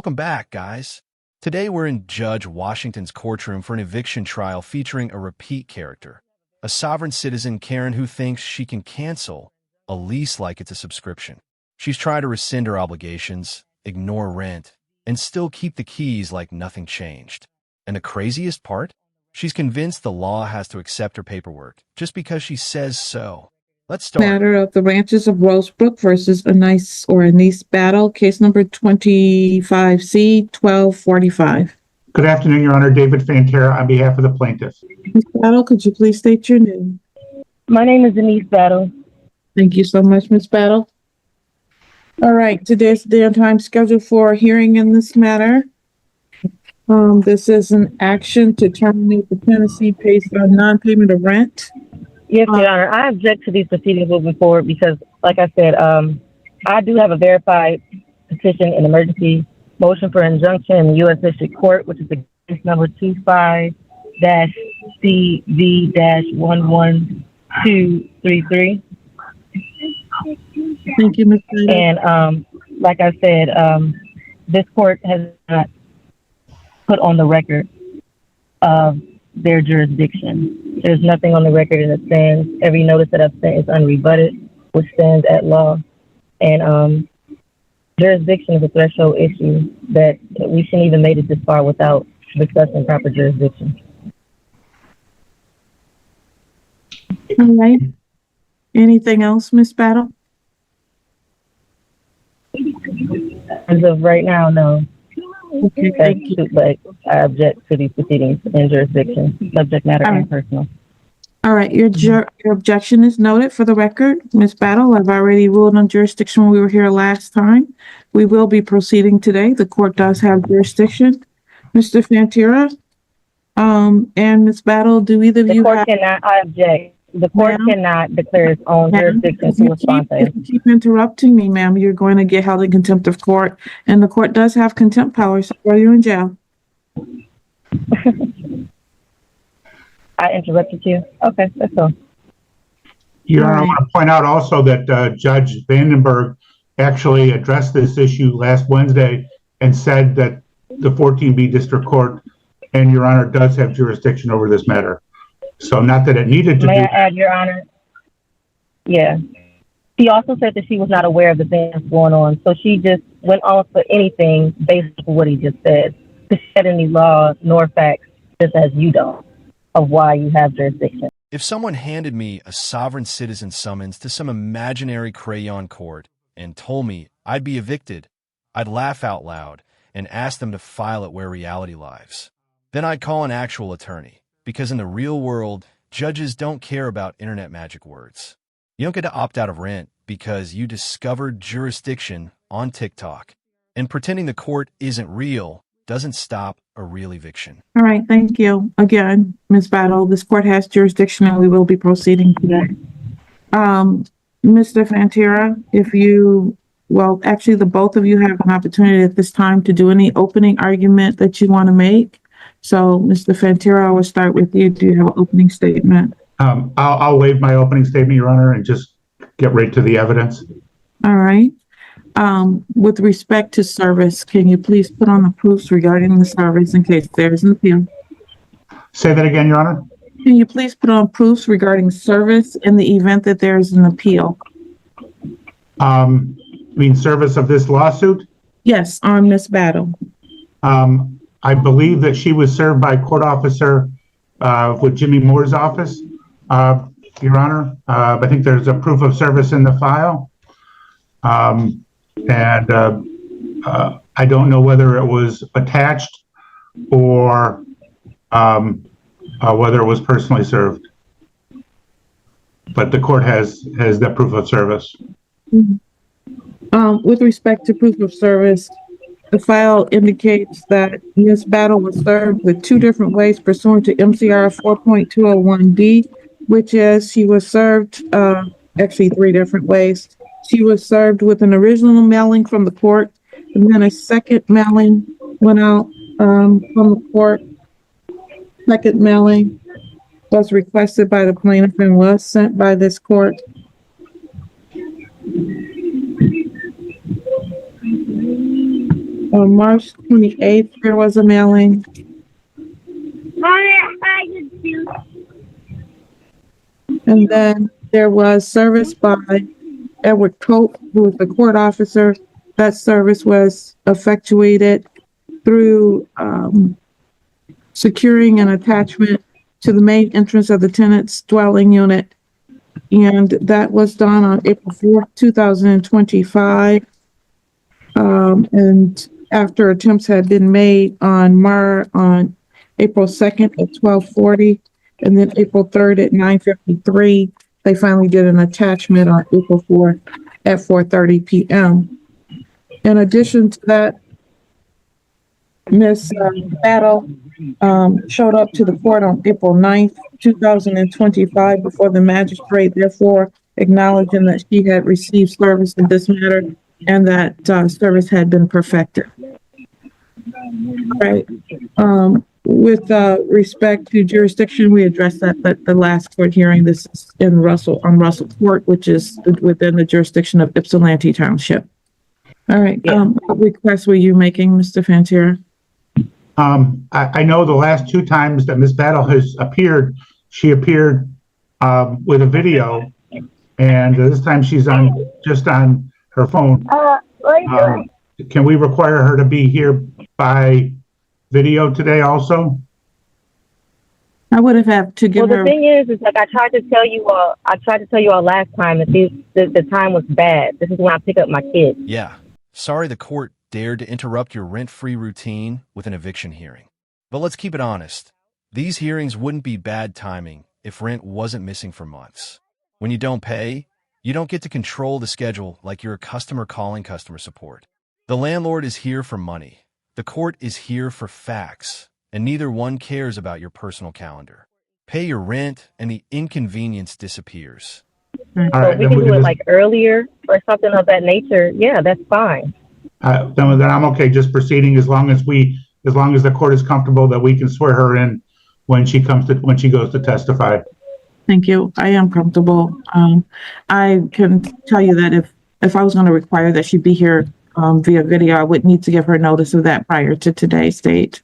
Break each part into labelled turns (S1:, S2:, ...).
S1: Welcome back, guys. Today we're in Judge Washington's courtroom for an eviction trial featuring a repeat character, a sovereign citizen Karen who thinks she can cancel a lease like it's a subscription. She's trying to rescind her obligations, ignore rent, and still keep the keys like nothing changed. And the craziest part? She's convinced the law has to accept her paperwork just because she says so. Let's start.
S2: Matter of the Ranches of Rosebrook versus a niece battle, case number 25C 1245.
S3: Good afternoon, Your Honor. David Fantera on behalf of the plaintiff.
S2: Ms. Battle, could you please state your name?
S4: My name is Denise Battle.
S2: Thank you so much, Ms. Battle. All right, today's the day and time scheduled for a hearing in this matter. This is an action to terminate the tenancy based on non-payment of rent.
S4: Yes, Your Honor. I object to these proceedings moving forward because, like I said, I do have a verified petition in emergency motion for injunction in the U.S. District Court, which is the case number 25-CV-11233.
S2: Thank you, Ms. Battle.
S4: And like I said, this court has not put on the record their jurisdiction. There's nothing on the record, and it stands. Every notice that I've sent is unrebutted, which stands at law. And jurisdiction is a threshold issue that we shouldn't even made it this far without discussing proper jurisdiction.
S2: All right. Anything else, Ms. Battle?
S4: As of right now, no.
S2: Okay, thank you.
S4: But I object to these proceedings in jurisdiction, subject matter, and personal.
S2: All right, your objection is noted for the record. Ms. Battle, I've already ruled on jurisdiction when we were here last time. We will be proceeding today. The court does have jurisdiction. Mr. Fantera, and Ms. Battle, do either of you have...
S4: I object. The court cannot declare its own jurisdiction to respond to it.
S2: If you keep interrupting me, ma'am, you're going to get held in contempt of court, and the court does have contempt powers, so throw you in jail.
S4: I interrupted you. Okay, that's all.
S3: Your Honor, I want to point out also that Judge Vandenberg actually addressed this issue last Wednesday and said that the 14B District Court and Your Honor does have jurisdiction over this matter. So not that it needed to
S4: May I add, Your Honor? Yeah. She also said that she was not aware of the things going on, so she just went on for anything based on what he just said. To shed any law nor facts, just as you don't, of why you have jurisdiction.
S1: If someone handed me a sovereign citizen summons to some imaginary crayon court and told me I'd be evicted, I'd laugh out loud and ask them to file it where reality lies. Then I'd call an actual attorney, because in the real world, judges don't care about internet magic words. You don't get to opt out of rent because you discovered jurisdiction on TikTok. And pretending the court isn't real doesn't stop a real eviction.
S2: All right, thank you. Again, Ms. Battle, this court has jurisdiction and we will be proceeding today. Mr. Fantera, actually the both of you have an opportunity at this time to do any opening argument that you want to make. So, Mr. Fantera, I will start with you. Do you have an opening statement?
S3: I'll waive my opening statement, Your Honor, and just get right to the evidence.
S2: All right. With respect to service, can you please put on the proofs regarding the service in case there is an appeal?
S3: Say that again, Your Honor.
S2: Can you please put on proofs regarding service in the event that there is an appeal?
S3: You mean service of this lawsuit?
S2: Yes, on Ms. Battle.
S3: I believe that she was served by a court officer with Jimmy Moore's office, Your Honor. I think there's a proof of service in the file. And I don't know whether it was attached or whether it was personally served. But the court has that proof of service.
S2: With respect to proof of service, the file indicates that Ms. Battle was served with two different ways pursuant to MCR 4.201D, which is she was served, actually three different ways. She was served with an original mailing from the court, and then a second mailing went out from the court. Second mailing was requested by the plaintiff and was sent by this court. On March 28th, there was a mailing. And then there was service by Edward Cope, who was the court officer. That service was effectuated through securing an attachment to the main entrance of the tenant's dwelling unit. And that was done on April 4th, 2025. And after attempts had been made on April 2nd at 12:40, and then April 3rd at 9:53, they finally did an attachment on April 4th at 4:30 p.m. In addition to that, Ms. Battle showed up to the court on April 9th, 2025, before the magistrate, therefore acknowledging that she had received service in this matter and that service had been perfected. Right. With respect to jurisdiction, we addressed that at the last court hearing. This is on Russell Court, which is within the jurisdiction of Ypsilanti Township. All right. What request were you making, Mr. Fantier?
S3: I know the last two times that Ms. Battle has appeared, she appeared with a video, and this time she's just on her phone. Can we require her to be here by video today also?
S2: I would have had to give her.
S4: Well, the thing is like I tried to tell you all last time that the time was bad. This is when I pick up my kids.
S1: Yeah. Sorry the court dared to interrupt your rent-free routine with an eviction hearing. But let's keep it honest. These hearings wouldn't be bad timing if rent wasn't missing for months. When you don't pay, you don't get to control the schedule like you're a customer calling customer support. The landlord is here for money. The court is here for facts, and neither one cares about your personal calendar. Pay your rent, and the inconvenience disappears.
S3: All
S4: So
S3: right,
S4: if we can do it like earlier or something of that nature, yeah, that's fine.
S3: then I'm okay just proceeding as long as the court is comfortable that we can swear her in when she goes to testify.
S2: Thank you. I am comfortable. I can tell you that if I was going to require that she be here via video, I would need to give her notice of that prior to today's date.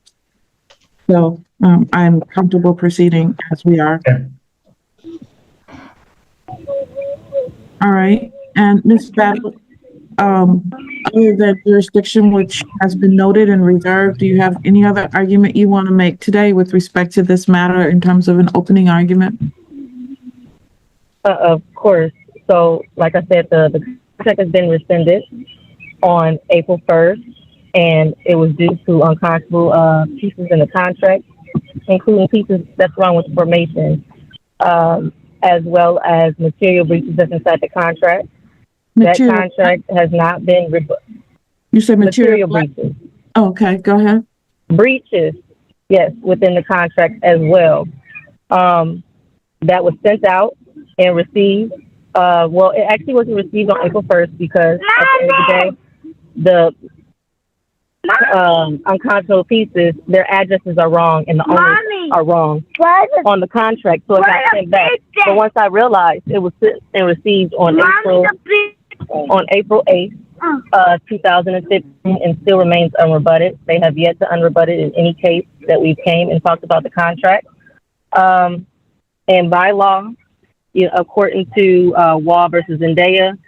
S2: So I'm comfortable proceeding as we are.
S3: Okay.
S2: All right. And Ms. Battle, other than jurisdiction which has been noted and reserved, do you have any other argument you want to make today with respect to this matter in terms of an opening argument?
S4: Of course. So, like I said, the contract has been rescinded on April 1st, and it was due to unconscionable pieces in the contract, including pieces that's wrong with the formation, as well as material breaches that's inside the contract. That contract has not been
S2: You said
S4: material breaches.
S2: Oh, okay, go ahead.
S4: Breaches, yes, within the contract as well. That was sent out and received. Well, it actually wasn't received on April 1st because at the end of the day, the unconscionable pieces, their addresses are wrong and the owners are wrong on the contract, so it got sent back. But once I realized it was sent and received on April 8th, 2015, and still remains unrebutted. They have yet to unrebut it in any case that we came and talked about the contract. And by law, according to Wall versus Zendaya,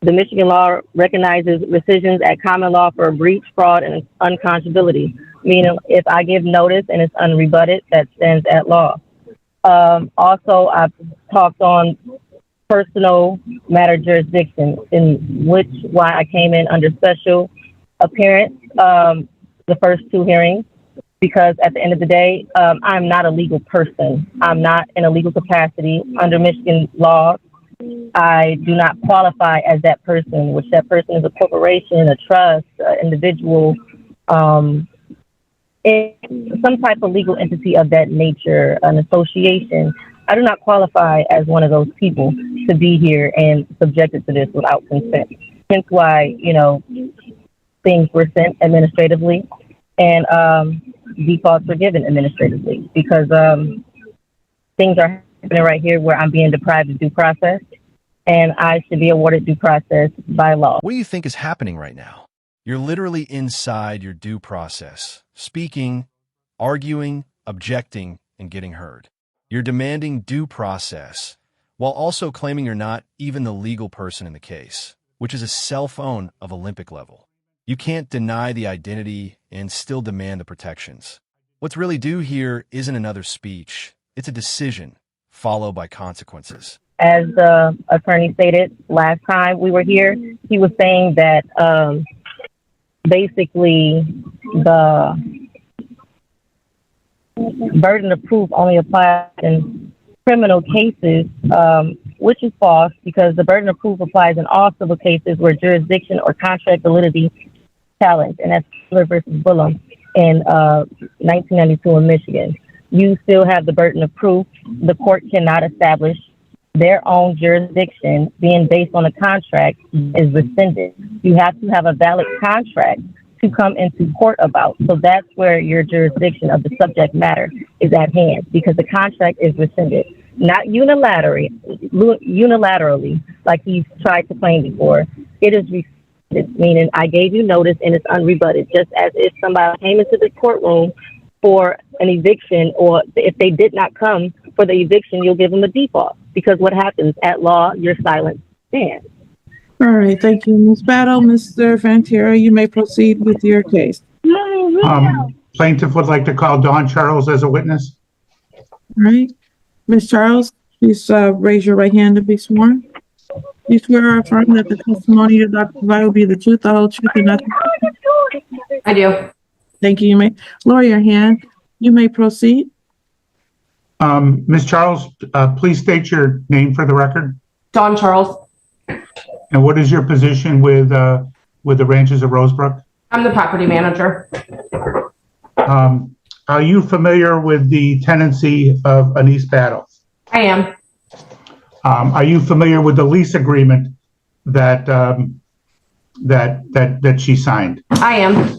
S4: the Michigan law recognizes rescissions at common law for breach, fraud, and unconscionability. Meaning, if I give notice and it's unrebutted, that stands at law. Also, I've talked on personal matter jurisdiction, in why I came in under special appearance the first two hearings, because at the end of the day, I'm not a legal person. I'm not in a legal capacity under Michigan law. I do not qualify as that person, which that person is a corporation, a trust, individual, in some type of legal entity of that nature, an association. I do not qualify as one of those people to be here and subjected to this without consent. Hence why, things were sent administratively and defaults were given administratively, because things are happening right here where I'm being deprived of due process, and I should be awarded due process by law.
S1: What do you think is happening right now? You're literally inside your due process, speaking, arguing, objecting, and getting heard. You're demanding due process, while also claiming you're not even the legal person in the case, which is a cell phone of Olympic level. You can't deny the identity and still demand the protections. What's really due here isn't another speech. It's a decision, followed by consequences.
S4: As the attorney stated last time we were here, he was saying that basically the burden of proof only applies in criminal cases, which is false because the burden of proof applies in all civil cases where jurisdiction or contract validity challenged, and that's Taylor versus Bullam in 1992 in Michigan. You still have the burden of proof. The court cannot establish their own jurisdiction being based on a contract is rescinded. You have to have a valid contract to come into court about. So that's where your jurisdiction of the subject matter is at hand, because the contract is rescinded. Not unilaterally, like he's tried to claim before. It is rescinded, meaning I gave you notice and it's unrebutted, just as if somebody came into the courtroom for an eviction, or if they did not come for the eviction, you'll give them a default, because what happens at law, your silence stands.
S2: All right, thank you, Ms. Battle. Mr. Fantera, you may proceed with your case.
S3: Plaintiff would like to call Dawn Charles as a witness.
S2: All right, Ms. Charles, please raise your right hand to be sworn. You swear or affirm that the testimony you're about to provide will be the truth, the whole truth, and nothing?
S5: I do.
S2: Thank you. You may lower your hand. You may proceed.
S3: Ms. Charles, please state your name for the record.
S5: Dawn Charles.
S3: And what is your position with the Ranches of Rosebrook?
S5: I'm the property manager.
S3: Are you familiar with the tenancy of Anise Battle?
S5: I am.
S3: Are you familiar with the lease agreement that that she signed?
S5: I am.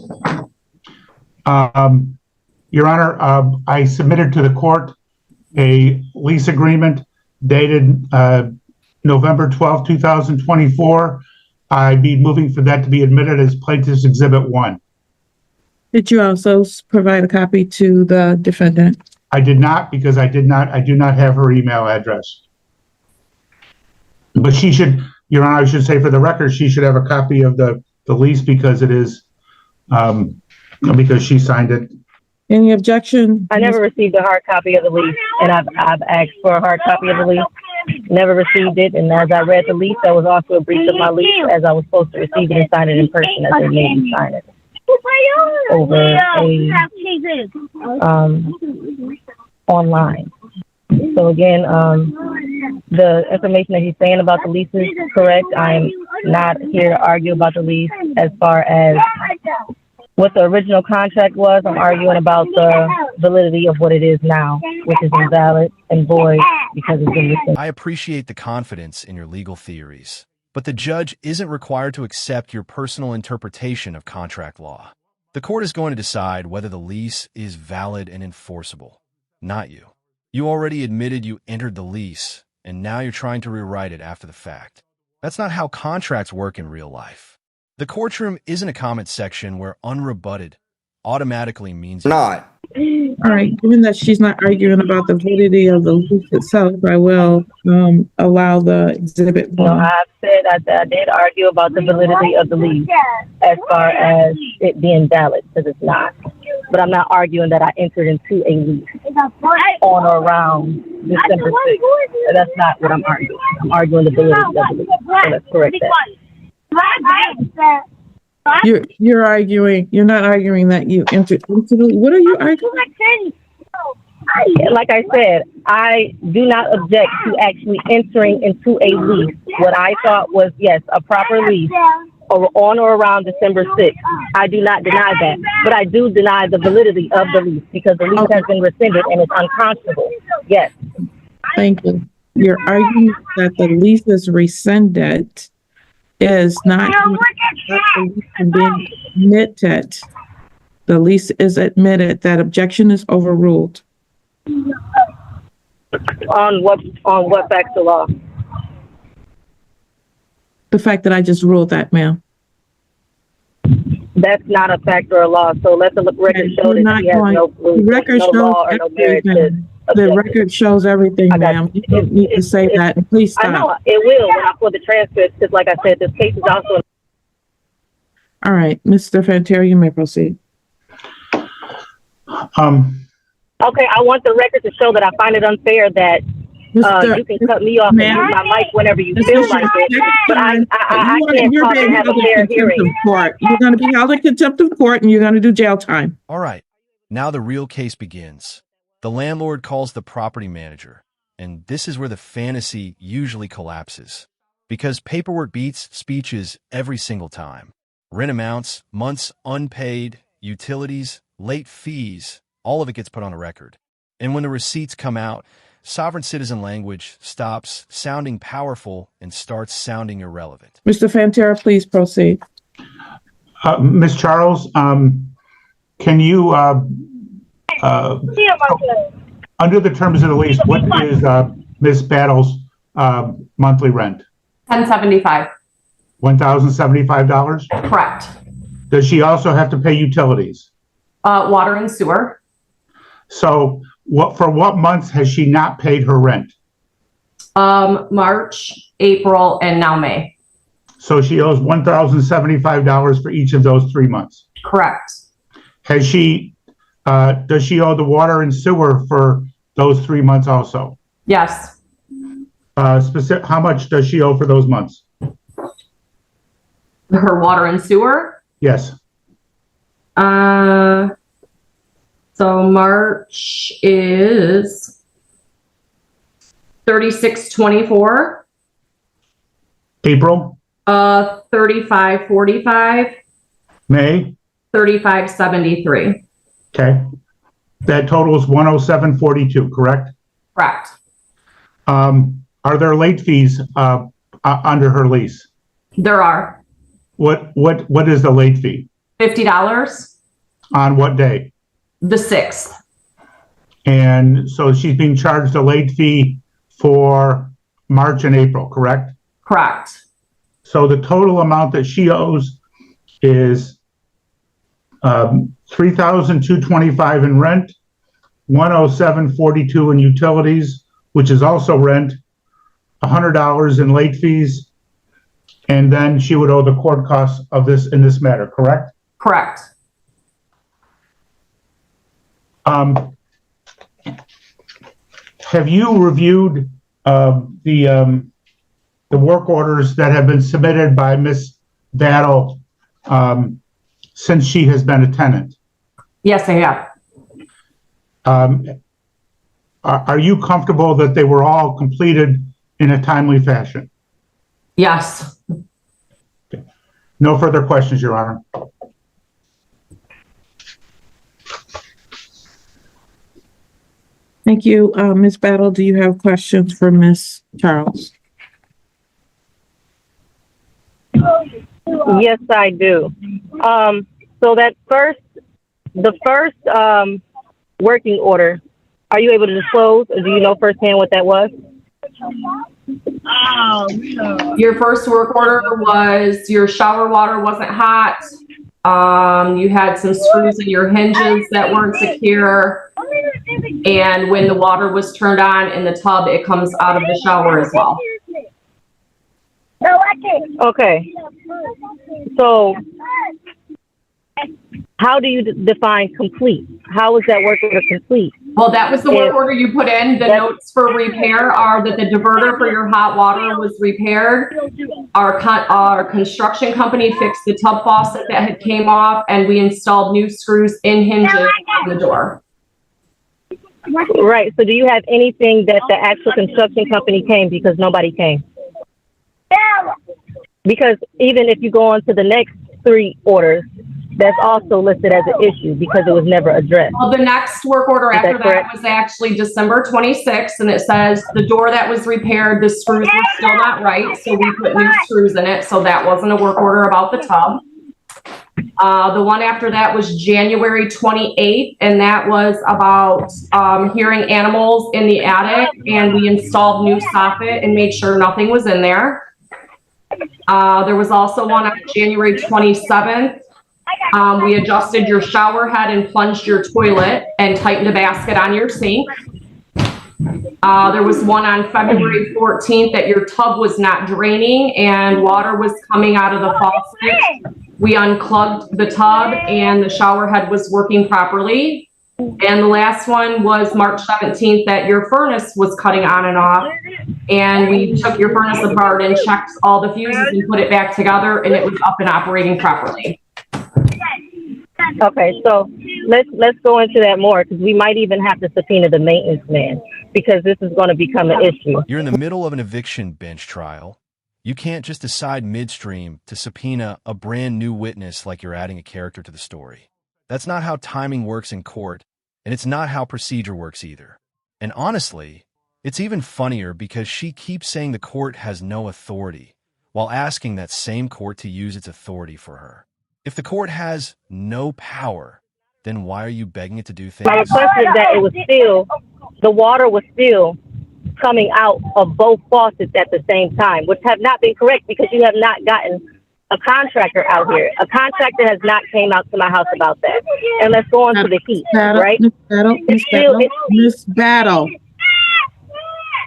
S3: Your Honor, I submitted to the court a lease agreement dated November 12, 2024. I'd be moving for that to be admitted as Plaintiff's Exhibit 1.
S2: Did you also provide a copy to the defendant?
S3: I did not, because I do not have her email address. But she should, Your Honor, I should say for the record, she should have a copy of the lease, because it is, because she signed it.
S2: Any objection?
S4: I never received a hard copy of the lease, and I've asked for a hard copy of the lease. Never received it, and as I read the lease, that was also a breach of my lease, as I was supposed to receive it and sign it in person, as they made me sign it over online. So again, the information that he's saying about the lease is correct. I'm not here to argue about the lease. As far as what the original contract was, I'm arguing about the validity of what it is now, which is invalid and void because it's been rescinded.
S1: I appreciate the confidence in your legal theories, but the judge isn't required to accept your personal interpretation of contract law. The court is going to decide whether the lease is valid and enforceable, not you. You already admitted you entered the lease, and now you're trying to rewrite it after the fact. That's not how contracts work in real life. The courtroom isn't a comment section where unrebutted automatically means
S6: not.
S2: All right, given that she's not arguing about the validity of the lease itself, I will allow the exhibit.
S4: No, I've said I did argue about the validity of the lease as far as it being valid, because it's not. But I'm not arguing that I entered into a lease on or around December 6th. That's not what I'm arguing. I'm arguing the validity of the lease. So let's correct that.
S2: You're arguing, you're not arguing that you entered into the, what are you arguing?
S4: Like I said, I do not object to actually entering into a lease. What I thought was, yes, a proper lease on or around December 6th. I do not deny that, but I do deny the validity of the lease because the lease has been rescinded and it's unconscionable. Yes.
S2: Thank you. You're arguing that the lease is rescinded is not being admitted. The lease is admitted. That objection is overruled.
S4: On what facts of law?
S2: The fact that I just ruled that, ma'am.
S4: That's not a fact or a law. So let the record show
S2: You're
S4: that
S2: not
S4: she has
S2: going,
S4: no
S2: the record
S4: no
S2: shows
S4: law or no merit to
S2: everything. The
S4: object.
S2: record shows everything,
S4: I got
S2: ma'am.
S4: you.
S2: You don't need to say that, and please
S4: I know
S2: stop.
S4: it will when I pull the transcripts, because like I said, this case is also.
S2: All right, Mr. Fantair, you may proceed.
S4: Okay, I want the record to show that I find it unfair that you can cut me off and use my mic whenever you feel like it, but I can't
S2: You're
S4: talk and
S2: being
S4: have
S2: held
S4: a
S2: in
S4: fair
S2: contempt of
S4: hearing.
S2: court. You're going to be held in contempt of court, and you're going to do jail time.
S1: All right, now the real case begins. The landlord calls the property manager, and this is where the fantasy usually collapses. Because paperwork beats speeches every single time. Rent amounts, months unpaid, utilities, late fees, all of it gets put on a record. And when the receipts come out, sovereign citizen language stops sounding powerful and starts sounding irrelevant.
S2: Mr. Fantair, please proceed.
S3: Ms. Charles, can you, under the terms of the lease, what is Ms. Battle's monthly rent?
S5: $1075.
S3: $1,075?
S5: Correct.
S3: Does she also have to pay utilities?
S5: Water and sewer.
S3: So for what months has she not paid her rent?
S5: March, April, and now May.
S3: So she owes $1,075 for each of those 3 months.
S5: Correct.
S3: Does she owe the water and sewer for those 3 months also?
S5: Yes.
S3: How much does she owe for those months?
S5: Her water and sewer.
S3: Yes.
S5: So March is 36.24.
S3: April?
S5: 35.45.
S3: May?
S5: 35.73.
S3: Okay. That totals 107.42, correct?
S5: Correct.
S3: Are there late fees under her lease?
S5: There are.
S3: What is the late fee?
S5: $50.
S3: On what day?
S5: The 6th.
S3: And so she's being charged a late fee for March and April, correct?
S5: Correct.
S3: So the total amount that she owes is $3,225 in rent, $107.42 in utilities, which is also rent, $100 in late fees, and then she would owe the court costs of this in this matter, correct?
S5: Correct.
S3: Have you reviewed the work orders that have been submitted by Ms. Battle since she has been a tenant?
S5: Yes, I have.
S3: Are you comfortable that they were all completed in a timely fashion?
S5: Yes.
S3: No further questions, Your Honor.
S2: Thank you. Ms. Battle, do you have questions for Ms. Charles?
S4: Yes, I do. So the first working order, are you able to disclose, or do you know firsthand what that was?
S5: Your first work order was your shower water wasn't hot. You had some screws in your hinges that weren't secure. And when the water was turned on in the tub, it comes out of the shower as well.
S4: Okay. So how do you define complete? How is that work order complete?
S5: Well, that was the work order you put in. The notes for repair are that the diverter for your hot water was repaired. Our construction company fixed the tub faucet that had came off, and we installed new screws in hinges on the door.
S4: Right. So do you have anything that the actual construction company came, because nobody came? Because even if you go on to the next 3 orders, that's also listed as an issue because it was never addressed.
S5: Well, the next work order after that was actually December 26th, and it says the door that was repaired, the screws were still not right, so we put new screws in it, so that wasn't a work order about the tub. The one after that was January 28th, and that was about hearing animals in the attic, and we installed new soffit and made sure nothing was in there. There was also one on January 27th, We adjusted your shower head and plunged your toilet and tightened a basket on your sink. There was one on February 14th that your tub was not draining and water was coming out of the faucet. We unclogged the tub and the shower head was working properly. And the last one was March 17th that your furnace was cutting on and off. And we took your furnace apart and checked all the fuses and put it back together and it was up and operating properly.
S4: Okay, so let's go into that more because we might even have to subpoena the maintenance man because this is going to become an issue.
S1: You're in the middle of an eviction bench trial. You can't just decide midstream to subpoena a brand new witness like you're adding a character to the story. That's not how timing works in court, and it's not how procedure works either. And honestly, it's even funnier because she keeps saying the court has no authority while asking that same court to use its authority for her. If the court has no power, then why are you begging it to do things?
S4: My request is that it was still, the water was still coming out of both faucets at the same time, which have not been correct because you have not gotten a contractor out here. A contractor has not came out to my house about that. And let's go on to the heat, right?
S2: Miss Battle.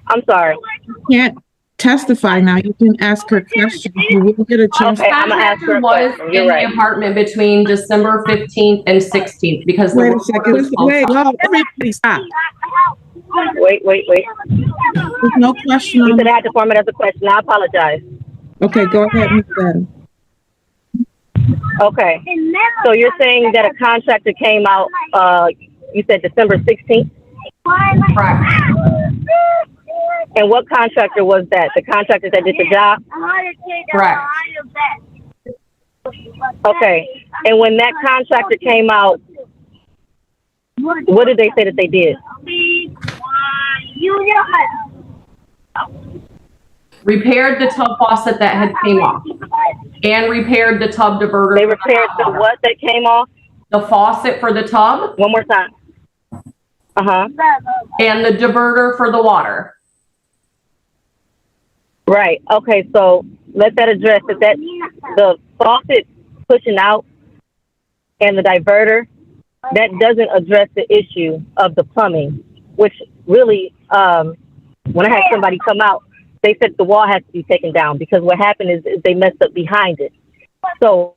S4: I'm sorry.
S2: You can't testify now. You can ask her questions. You will get a chance.
S4: Okay, I'm gonna ask her a
S5: was
S4: question.
S5: in
S4: You're right.
S5: the apartment between December 15th and 16th because
S2: Wait a second. Wait, everybody stop.
S4: Wait.
S2: There's no question
S4: You
S2: on
S4: said I had to form it as a question. I apologize.
S2: Okay, go ahead, Miss Battle.
S4: Okay. So you're saying that a contractor came out, you said December 16th?
S5: Correct.
S4: And what contractor was that? The contractor that did the job?
S5: Correct.
S4: Okay. And when that contractor came out, what did they say that they did?
S5: Repaired the tub faucet that had came off and repaired the tub diverter.
S4: They repaired the what that came off?
S5: The faucet for the tub.
S4: One more time. Uh-huh.
S5: And the diverter for the water.
S4: Right. Okay. So let that address that the faucet pushing out and the diverter, that doesn't address the issue of the plumbing, which really, when I had somebody come out, they said the wall has to be taken down because what happened is they messed up behind it. So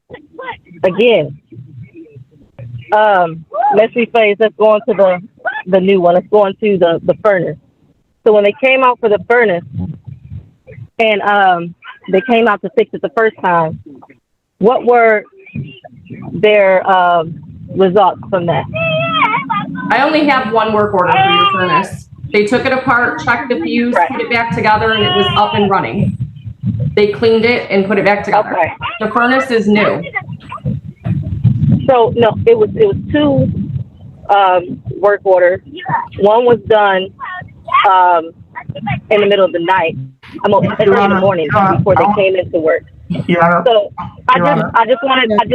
S4: again, let's rephrase. Let's go on to the new one. Let's go on to the furnace. So when they came out for the furnace and they came out to fix it the first time, what were their results from that?
S5: I only have one work order for your furnace. They took it apart, checked the fuse, put it back together, and it was up and running. They cleaned it and put it back together.
S4: Okay.
S5: The furnace is new.
S4: So no, it was two work orders. One was done in the middle of the night. Early in the morning before they came into work.
S3: Your Honor,
S4: So I just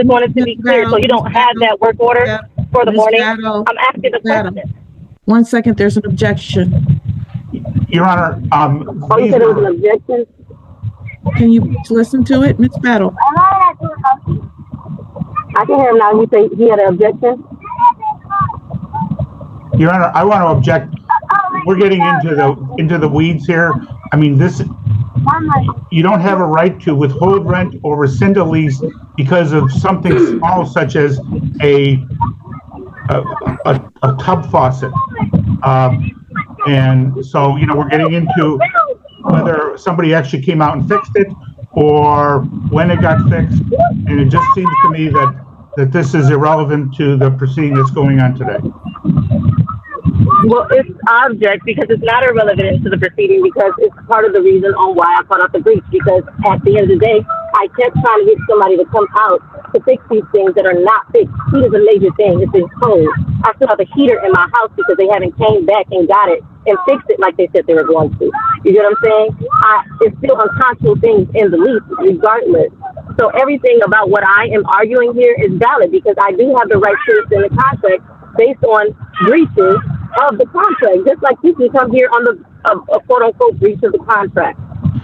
S4: wanted to be clear. So you don't have that work order for the morning. I'm asking the question.
S2: 1 second, there's an objection.
S3: Your Honor,
S4: Oh, you said it was an objection?
S2: Can you listen to it, Miss Battle?
S4: I can hear him now. You say he had an objection?
S3: Your Honor, I want to object. We're getting into the weeds here. I mean, you don't have a right to withhold rent or rescind a lease because of something small such as a tub faucet. And so, we're getting into whether somebody actually came out and fixed it or when it got fixed. And it just seems to me that this is irrelevant to the proceeding that's going on today.
S4: Well, it's object because it's not irrelevant to the proceeding because it's part of the reason on why I filed out the breach. Because at the end of the day, I kept trying to get somebody to come out to fix these things that are not fixed. Heat is a major thing. It's been cold. I still have a heater in my house because they haven't came back and got it and fixed it like they said they were going to. You get what I'm saying? It's still unconscionable things in the lease regardless. So everything about what I am arguing here is valid because I do have the right to rescind the contract based on breaches of the contract, just like you can come here on a quote-unquote breach of the contract.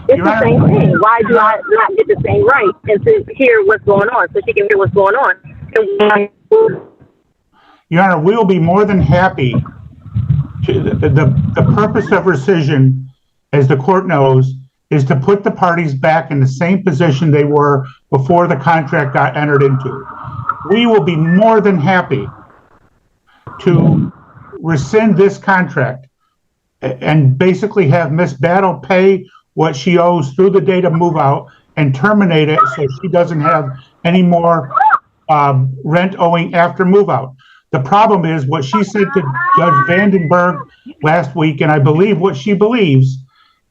S4: It's the same thing. Why do I not get the same right and to hear what's going on so she can hear what's going on?
S3: Your Honor, we will be more than happy to, the purpose of rescission, as the court knows, is to put the parties back in the same position they were before the contract got entered into. We will be more than happy to rescind this contract and basically have Miss Battle pay what she owes through the date of move out and terminate it so she doesn't have any more rent owing after move out. The problem is what she said to Judge Vandenberg last week, and I believe what she believes,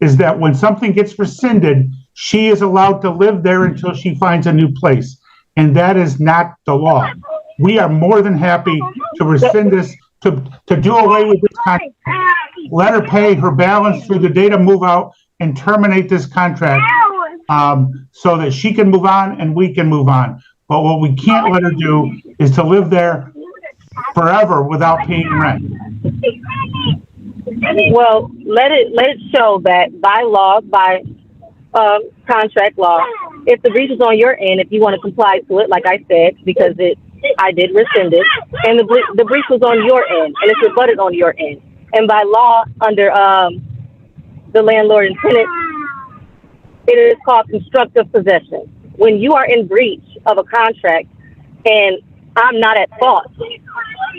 S3: is that when something gets rescinded, she is allowed to live there until she finds a new place. And that is not the law. We are more than happy to rescind this, to do away with this contract. Let her pay her balance through the date of move out and terminate this contract so that she can move on and we can move on. But what we can't let her do is to live there forever without paying rent.
S4: Well, let it show that by law, by contract law, if the breach is on your end, if you want to comply to it, like I said, because I did rescind it, and the breach was on your end, and it's rebutted on your end, and by law under the landlord and tenant, it is called constructive possession. When you are in breach of a contract, and I'm not at fault,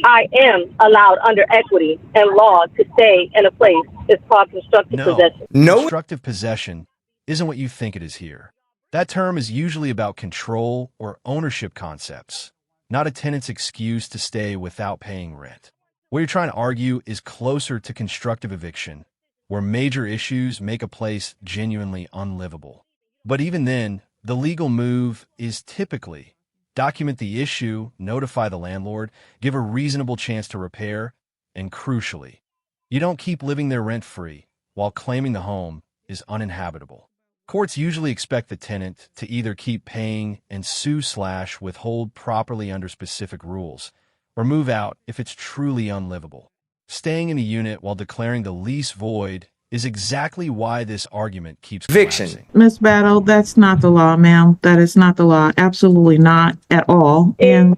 S4: I am allowed under equity and law to stay in a place. It's called constructive possession.
S1: No, constructive possession isn't what you think it is here. That term is usually about control or ownership concepts, not a tenant's excuse to stay without paying rent. What you're trying to argue is closer to constructive eviction, where major issues make a place genuinely unlivable. But even then, the legal move is typically document the issue, notify the landlord, give a reasonable chance to repair, and crucially, you don't keep living there rent-free while claiming the home is uninhabitable. Courts usually expect the tenant to either keep paying and sue/withhold properly under specific rules, or move out if it's truly unlivable. Staying in a unit while declaring the lease void is exactly why this argument keeps collapsing.
S2: Ms. Battle, that's not the law, ma'am. That is not the law. Absolutely not at all. And,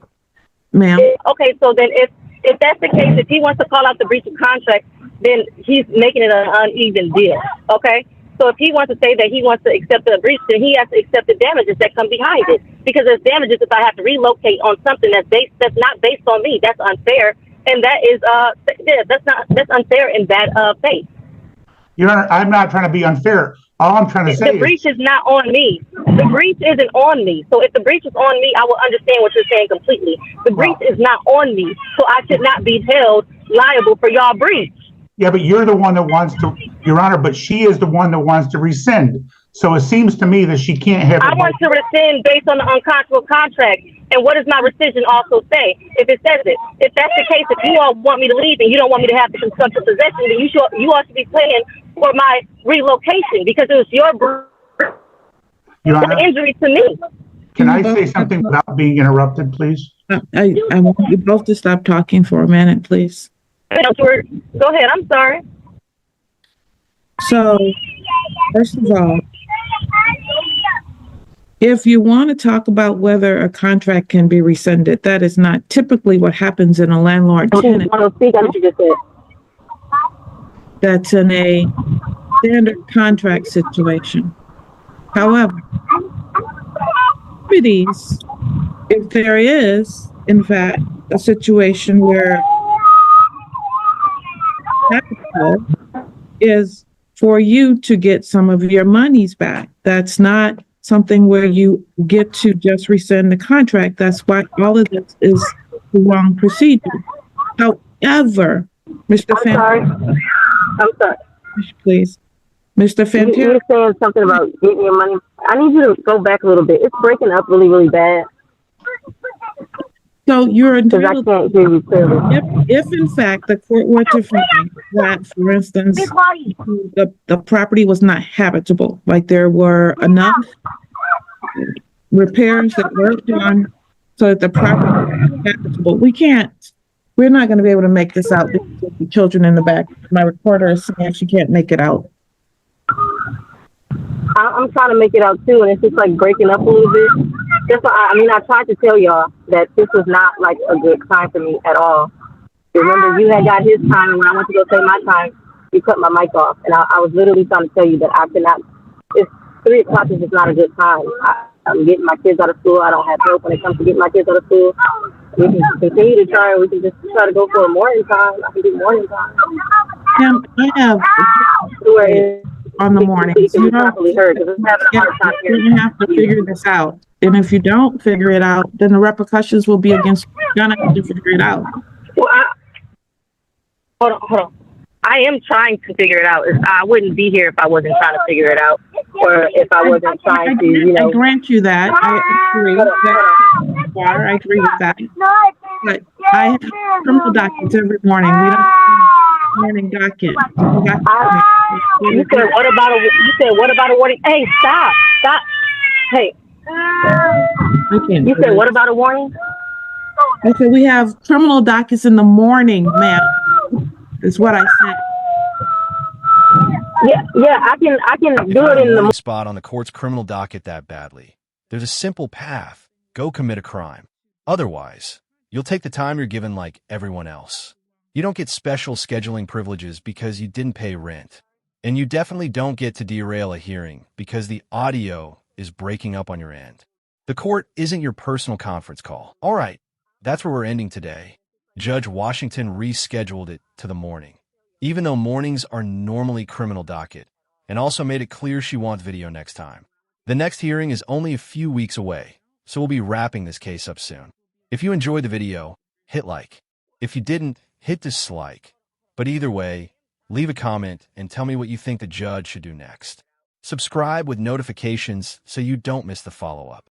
S2: ma'am.
S4: Okay, so then if that's the case, if he wants to call out the breach of contract, then he's making it an uneven deal. Okay? So if he wants to say that he wants to accept the breach, then he has to accept the damages that come behind it. Because there's damages if I have to relocate on something that's not based on me. That's unfair. And that is that's unfair in bad faith.
S3: Your Honor, I'm not trying to be unfair. All I'm trying to say is
S4: the breach is not on me. The breach isn't on me. So if the breach is on me, I will understand what you're saying completely. The breach is not on me, so I should not be held liable for y'all breach.
S3: Yeah, but you're the one that wants to, Your Honor, but she is the one that wants to rescind. So it seems to me that she can't have.
S4: I want to rescind based on the unconscionable contract. And what does my rescission also say? If it says it, if that's the case, if you all want me to leave and you don't want me to have the constructive possession, then you all should be paying for my relocation because it was your injury to me.
S3: Can I say something without being interrupted, please?
S2: I want you both to stop talking for a minute, please.
S4: Go ahead. I'm sorry.
S2: So, first of all, if you want to talk about whether a contract can be rescinded, that is not typically what happens in a landlord-tenant. That's in a standard contract situation. However, if there is, in fact, a situation where is for you to get some of your monies back. That's not something where you get to just rescind the contract. That's why all of this is the wrong procedure. However, Mr.
S4: I'm sorry.
S2: Please. Mr. Fantera.
S4: You were saying something about getting your money. I need you to go back a little bit. It's breaking up really, really bad.
S2: So you're entitled,
S4: I can't hear you clearly.
S2: if in fact the court were to find that, for instance, the property was not habitable, like there were enough repairs that were done so that the property was habitable. We're not going to be able to make this out. The children in the back, my recorder is saying she can't make it out.
S4: I'm trying to make it out too, and it's just like breaking up a little bit. That's why, I mean, I tried to tell y'all that this was not like a good time for me at all. Remember, you had got his time, and when I went to go say my time, you cut my mic off. And I was literally trying to tell you that I cannot, it's 3 o'clock is just not a good time. I'm getting my kids out of school. I don't have help when it comes to getting my kids out of school. We can continue to try, we can just try to go for a morning time. I can do morning time.
S2: Kim, I have
S4: Where
S2: on the mornings. You don't
S4: properly heard, because it's having a hard time hearing.
S2: you have to figure this out. And if you don't figure it out, then the repercussions will be against you. You're gonna have to figure it out.
S4: Well, hold on. I am trying to figure it out. I wouldn't be here if I wasn't trying to figure it out, or if I wasn't trying to, you know.
S2: I grant you that. I agree I agree with that. But I have criminal dockets every morning. We don't have a morning docket.
S4: You said what about a warning? Hey, stop. Hey. You said what about a warning?
S2: I said we have criminal dockets in the morning, ma'am. Is what I said.
S4: Yeah, I can do it in the
S1: spot on the court's criminal docket that badly. There's a simple path. Go commit a crime. Otherwise, you'll take the time you're given like everyone else. You don't get special scheduling privileges because you didn't pay rent. And you definitely don't get to derail a hearing because the audio is breaking up on your end. The court isn't your personal conference call. All right, that's where we're ending today. Judge Washington rescheduled it to the morning, even though mornings are normally criminal docket, and also made it clear she wants video next time. The next hearing is only a few weeks away, so we'll be wrapping this case up soon. If you enjoyed the video, hit like. If you didn't, hit dislike. But either way, leave a comment and tell me what you think the judge should do next. Subscribe with notifications so you don't miss the follow-up.